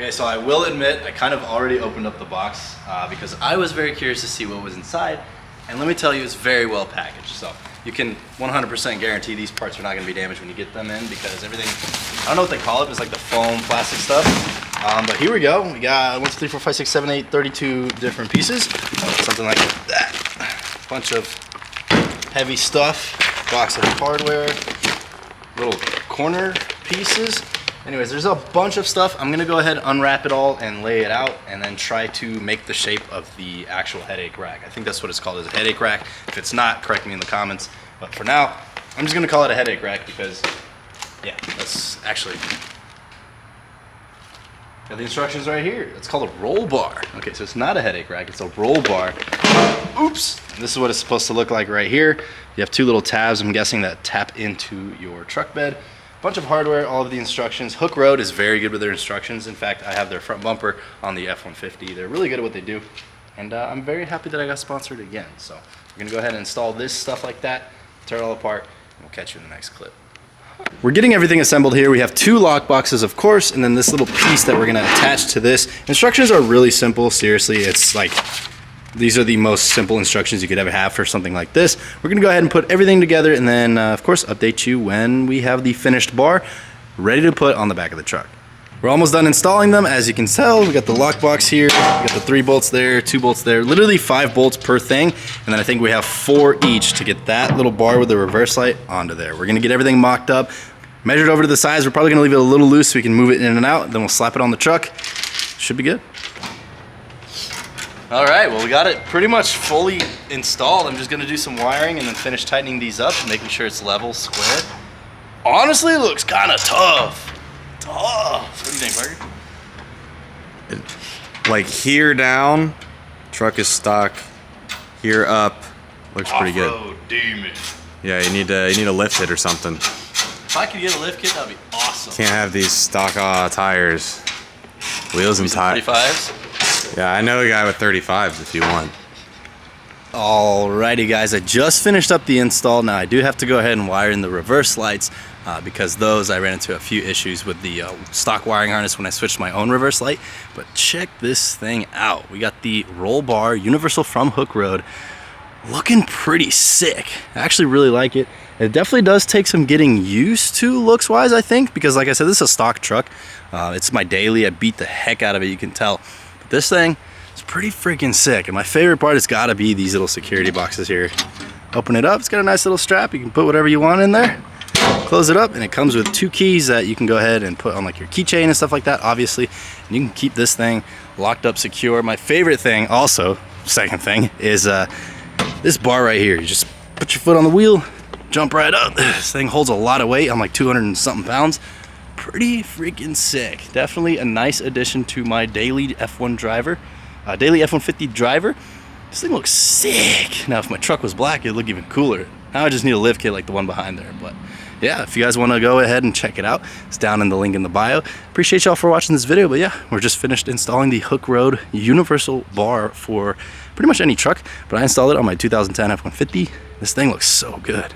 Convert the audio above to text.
Okay, so I will admit, I kind of already opened up the box because I was very curious to see what was inside. And let me tell you, it's very well packaged. So you can 100% guarantee these parts are not going to be damaged when you get them in, because everything, I don't know what they call it, but it's like the foam plastic stuff. But here we go. We got 1, 2, 3, 4, 5, 6, 7, 8, 32 different pieces. Something like that. Bunch of heavy stuff. Box of hardware. Little corner pieces. Anyways, there's a bunch of stuff. I'm gonna go ahead and unwrap it all and lay it out and then try to make the shape of the actual headache rack. I think that's what it's called, is a headache rack. If it's not, correct me in the comments. But for now, I'm just gonna call it a headache rack because, yeah, that's actually, got the instructions right here. It's called a roll bar. Okay, so it's not a headache rack, it's a roll bar. Oops, this is what it's supposed to look like right here. You have 2 little tabs, I'm guessing, that tap into your truck bed. Bunch of hardware, all of the instructions. Hook Road is very good with their instructions. In fact, I have their front bumper on the F-150. They're really good at what they do. And I'm very happy that I got sponsored again. So we're gonna go ahead and install this stuff like that, tear it all apart, and we'll catch you in the next clip. We're getting everything assembled here. We have 2 lock boxes, of course, and then this little piece that we're gonna attach to this. Instructions are really simple, seriously. It's like, these are the most simple instructions you could ever have for something like this. We're gonna go ahead and put everything together and then, of course, update you when we have the finished bar ready to put on the back of the truck. We're almost done installing them. As you can tell, we got the lock box here, we got the 3 bolts there, 2 bolts there, literally 5 bolts per thing. And then I think we have 4 each to get that little bar with the reverse light onto there. We're gonna get everything mocked up, measured over to the sides. We're probably gonna leave it a little loose so we can move it in and out. Then we'll slap it on the truck. Should be good. All right, well, we got it pretty much fully installed. I'm just gonna do some wiring and then finish tightening these up and making sure it's level, square. Honestly, it looks kind of tough. What do you think, Parker? Like here down, truck is stock. Here up, looks pretty good. Off-road demon. Yeah, you need to lift it or something. If I could get a lift kit, that'd be awesome. Can't have these stock tires, wheels and tires. 35s. Yeah, I know a guy with 35s if you want. Alrighty guys, I just finished up the install. Now I do have to go ahead and wire in the reverse lights because those, I ran into a few issues with the stock wiring harness when I switched my own reverse light. But check this thing out. We got the roll bar universal from Hook Road. Looking pretty sick. I actually really like it. It definitely does take some getting used to looks wise, I think, because like I said, this is a stock truck. It's my daily. I beat the heck out of it, you can tell. This thing is pretty freaking sick, and my favorite part has got to be these little security boxes here. Open it up, it's got a nice little strap. You can put whatever you want in there. Close it up, and it comes with 2 keys that you can go ahead and put on like your keychain and stuff like that, obviously. And you can keep this thing locked up secure. My favorite thing, also, second thing, is this bar right here. You just put your foot on the wheel, jump right up. This thing holds a lot of weight. I'm like 200 and something pounds. Pretty freaking sick. Definitely a nice addition to my daily F1 driver, daily F-150 driver. This thing looks sick. Now, if my truck was black, it'd look even cooler. Now I just need a lift kit like the one behind there. But yeah, if you guys want to go ahead and check it out, it's down in the link in the bio. Appreciate y'all for watching this video. But yeah, we're just finished installing the Hook Road universal bar for pretty much any truck. But I installed it on my 2010 F-150. This thing looks so good.